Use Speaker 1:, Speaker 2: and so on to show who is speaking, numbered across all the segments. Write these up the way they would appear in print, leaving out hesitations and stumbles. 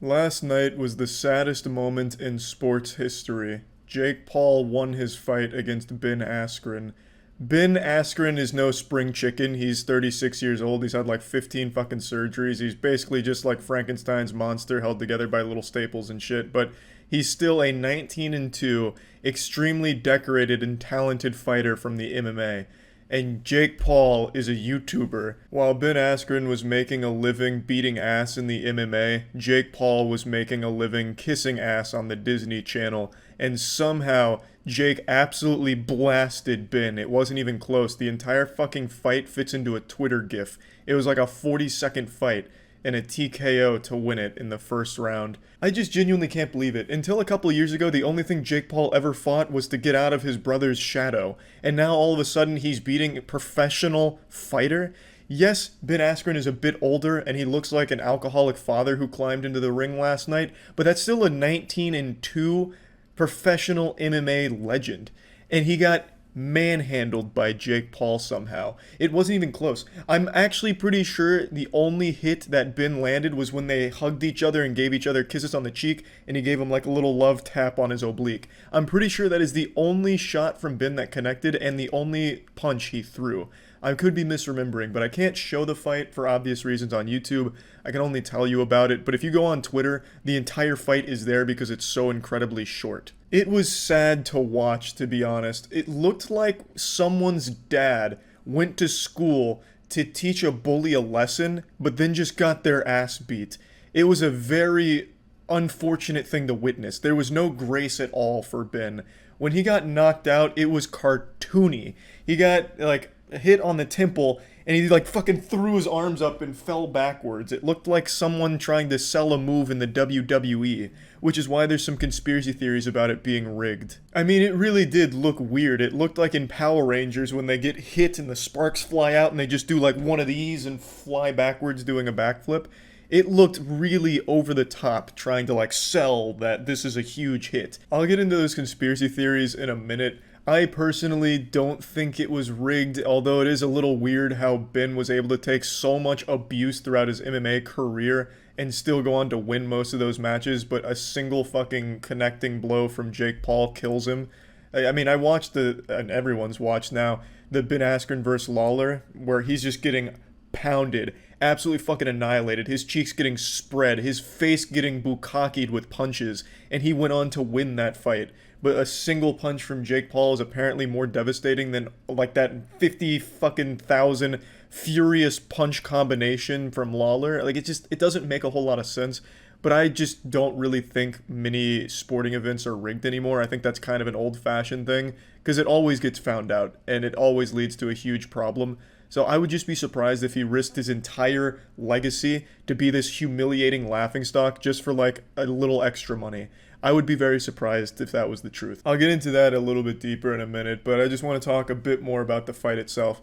Speaker 1: Last night was the saddest moment in sports history. Jake Paul won his fight against Ben Askren. Ben Askren is no spring chicken. He's 36 years old. He's had like 15 fucking surgeries. He's basically just like Frankenstein's monster held together by little staples and shit. But he's still a 19 and 2, extremely decorated and talented fighter from the MMA. And Jake Paul is a YouTuber. While Ben Askren was making a living beating ass in the MMA, Jake Paul was making a living kissing ass on the Disney Channel. And somehow, Jake absolutely blasted Ben. It wasn't even close. The entire fucking fight fits into a Twitter gif. It was like a 40-second fight and a TKO to win it in the first round. I just genuinely can't believe it. Until a couple years ago, the only thing Jake Paul ever fought was to get out of his brother's shadow. And now all of a sudden he's beating a professional fighter? Yes, Ben Askren is a bit older and he looks like an alcoholic father who climbed into the ring last night, but that's still a 19 and 2 professional MMA legend. And he got manhandled by Jake Paul somehow. It wasn't even close. I'm actually pretty sure the only hit that Ben landed was when they hugged each other and gave each other kisses on the cheek, and he gave him like a little love tap on his oblique. I'm pretty sure that is the only shot from Ben that connected and the only punch he threw. I could be misremembering, but I can't show the fight for obvious reasons on YouTube. I can only tell you about it, but if you go on Twitter, the entire fight is there because it's so incredibly short. It was sad to watch, to be honest. It looked like someone's dad went to school to teach a bully a lesson, but then just got their ass beat. It was a very unfortunate thing to witness. There was no grace at all for Ben. When he got knocked out, it was cartoony. He got, like, hit on the temple and he like fucking threw his arms up and fell backwards. It looked like someone trying to sell a move in the WWE, which is why there's some conspiracy theories about it being rigged. I mean, it really did look weird. It looked like in Power Rangers when they get hit and the sparks fly out and they just do like one of these and fly backwards doing a backflip. It looked really over the top trying to like sell that this is a huge hit. I'll get into those conspiracy theories in a minute. I personally don't think it was rigged, although it is a little weird how Ben was able to take so much abuse throughout his MMA career and still go on to win most of those matches, but a single fucking connecting blow from Jake Paul kills him. I mean, I watched and everyone's watched now, the Ben Askren vs. Lawler, where he's just getting pounded, absolutely fucking annihilated, his cheeks getting spread, his face getting bukkakied with punches, and he went on to win that fight. But a single punch from Jake Paul is apparently more devastating than like that 50 fucking thousand furious punch combination from Lawler. Like it doesn't make a whole lot of sense. But I just don't really think many sporting events are rigged anymore. I think that's kind of an old-fashioned thing because it always gets found out and it always leads to a huge problem. So I would just be surprised if he risked his entire legacy to be this humiliating laughingstock just for like a little extra money. I would be very surprised if that was the truth. I'll get into that a little bit deeper in a minute, but I just want to talk a bit more about the fight itself.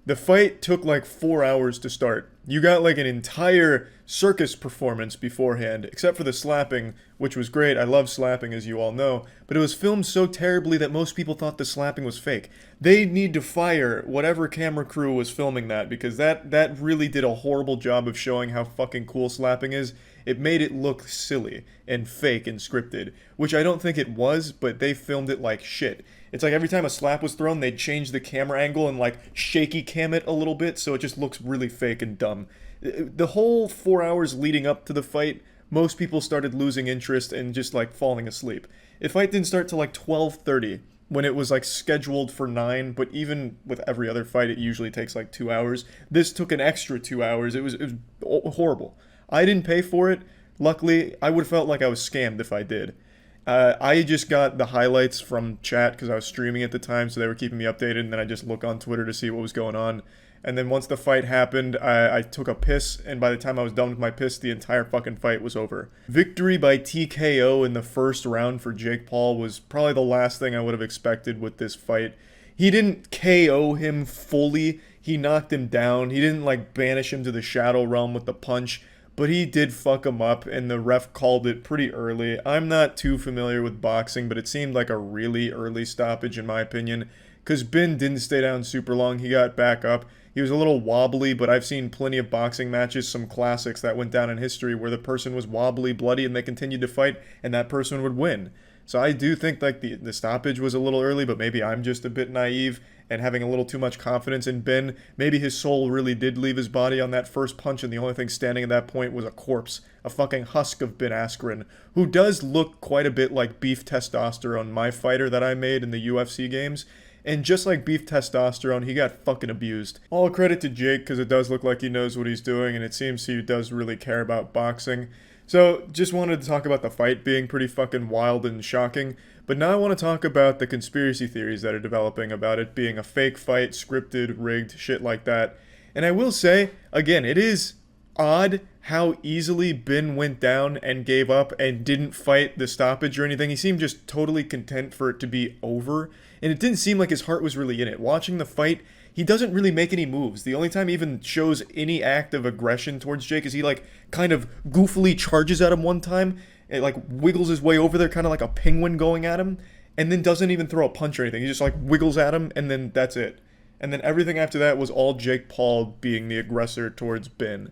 Speaker 1: The fight took like 4 hours to start. You got like an entire circus performance beforehand, except for the slapping, which was great. I love slapping, as you all know, but it was filmed so terribly that most people thought the slapping was fake. They need to fire whatever camera crew was filming that, because that really did a horrible job of showing how fucking cool slapping is. It made it look silly and fake and scripted, which I don't think it was, but they filmed it like shit. It's like every time a slap was thrown, they'd change the camera angle and like shaky cam it a little bit so it just looks really fake and dumb. The whole 4 hours leading up to the fight, most people started losing interest and just like falling asleep. The fight didn't start till like 12:30 when it was like scheduled for 9, but even with every other fight it usually takes like 2 hours. This took an extra 2 hours. It was horrible. I didn't pay for it. Luckily, I would have felt like I was scammed if I did. I just got the highlights from chat because I was streaming at the time, so they were keeping me updated, and then I just look on Twitter to see what was going on. And then once the fight happened, I took a piss, and by the time I was done with my piss, the entire fucking fight was over. Victory by TKO in the first round for Jake Paul was probably the last thing I would have expected with this fight. He didn't KO him fully, he knocked him down, he didn't like banish him to the shadow realm with the punch, but he did fuck him up, and the ref called it pretty early. I'm not too familiar with boxing, but it seemed like a really early stoppage in my opinion, because Ben didn't stay down super long. He got back up. He was a little wobbly, but I've seen plenty of boxing matches, some classics that went down in history where the person was wobbly, bloody, and they continued to fight, and that person would win. So I do think like the stoppage was a little early, but maybe I'm just a bit naive and having a little too much confidence in Ben. Maybe his soul really did leave his body on that first punch, and the only thing standing at that point was a corpse, a fucking husk of Ben Askren, who does look quite a bit like Beef Testosterone, my fighter that I made in the UFC games. And just like Beef Testosterone, he got fucking abused. All credit to Jake, because it does look like he knows what he's doing, and it seems he does really care about boxing. So, just wanted to talk about the fight being pretty fucking wild and shocking, but now I want to talk about the conspiracy theories that are developing about it being a fake fight, scripted, rigged, shit like that. And I will say, again, it is odd how easily Ben went down and gave up and didn't fight the stoppage or anything. He seemed just totally content for it to be over, and it didn't seem like his heart was really in it. Watching the fight, he doesn't really make any moves. The only time he even shows any act of aggression towards Jake is he like kind of goofily charges at him one time. It like wiggles his way over there kind of like a penguin going at him, and then doesn't even throw a punch or anything. He just like wiggles at him, and then that's it. And then everything after that was all Jake Paul being the aggressor towards Ben.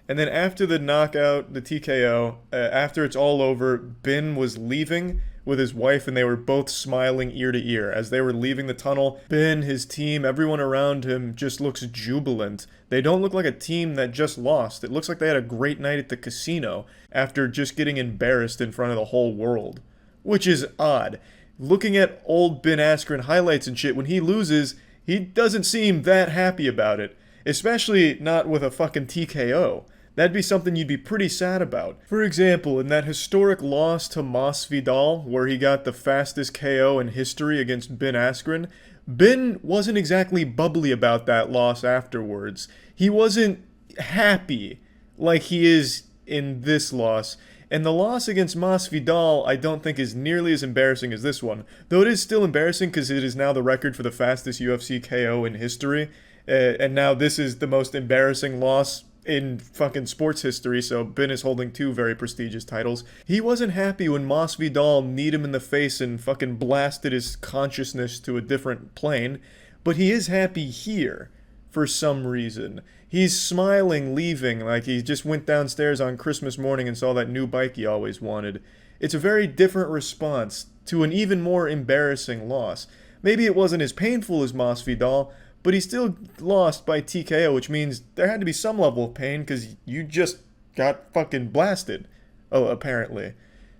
Speaker 1: And then after the knockout, the TKO, after it's all over, Ben was leaving with his wife, and they were both smiling ear to ear. As they were leaving the tunnel, Ben, his team, everyone around him just looks jubilant. They don't look like a team that just lost. It looks like they had a great night at the casino after just getting embarrassed in front of the whole world. Which is odd. Looking at old Ben Askren highlights and shit, when he loses, he doesn't seem that happy about it. Especially not with a fucking TKO. That'd be something you'd be pretty sad about. For example, in that historic loss to Masvidal, where he got the fastest KO in history against Ben Askren, Ben wasn't exactly bubbly about that loss afterwards. He wasn't happy like he is in this loss. And the loss against Masvidal, I don't think is nearly as embarrassing as this one. Though it is still embarrassing because it is now the record for the fastest UFC KO in history. And now this is the most embarrassing loss in fucking sports history, so Ben is holding two very prestigious titles. He wasn't happy when Masvidal kneed him in the face and fucking blasted his consciousness to a different plane, but he is happy here for some reason. He's smiling, leaving, like he just went downstairs on Christmas morning and saw that new bike he always wanted. It's a very different response to an even more embarrassing loss. Maybe it wasn't as painful as Masvidal, but he still lost by TKO, which means there had to be some level of pain because you just got fucking blasted. Oh, apparently.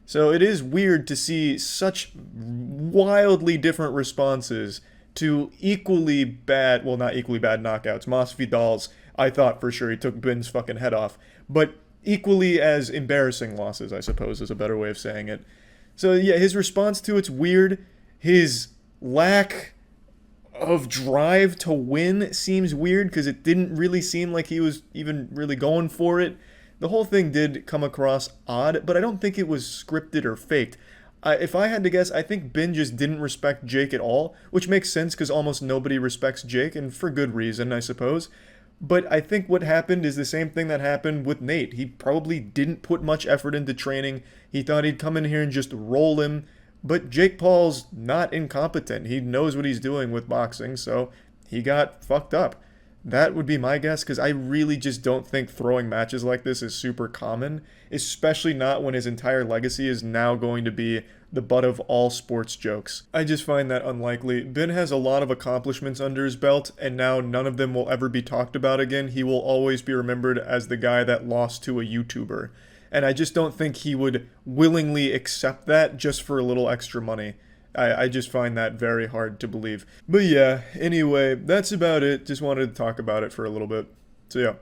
Speaker 1: So it is weird to see such wildly different responses to equally bad, well, not equally bad knockouts. Masvidal's, I thought for sure he took Ben's fucking head off. But equally as embarrassing losses, I suppose, is a better way of saying it. So yeah, his response to it's weird. His lack of drive to win seems weird because it didn't really seem like he was even really going for it. The whole thing did come across odd, but I don't think it was scripted or faked. If I had to guess, I think Ben just didn't respect Jake at all, which makes sense because almost nobody respects Jake, and for good reason, I suppose. But I think what happened is the same thing that happened with Nate. He probably didn't put much effort into training. He thought he'd come in here and just roll him. But Jake Paul's not incompetent. He knows what he's doing with boxing, so he got fucked up. That would be my guess, because I really just don't think throwing matches like this is super common, especially not when his entire legacy is now going to be the butt of all sports jokes. I just find that unlikely. Ben has a lot of accomplishments under his belt, and now none of them will ever be talked about again. He will always be remembered as the guy that lost to a YouTuber. And I just don't think he would willingly accept that just for a little extra money. I just find that very hard to believe. But yeah, anyway, that's about it. Just wanted to talk about it for a little bit. So yeah.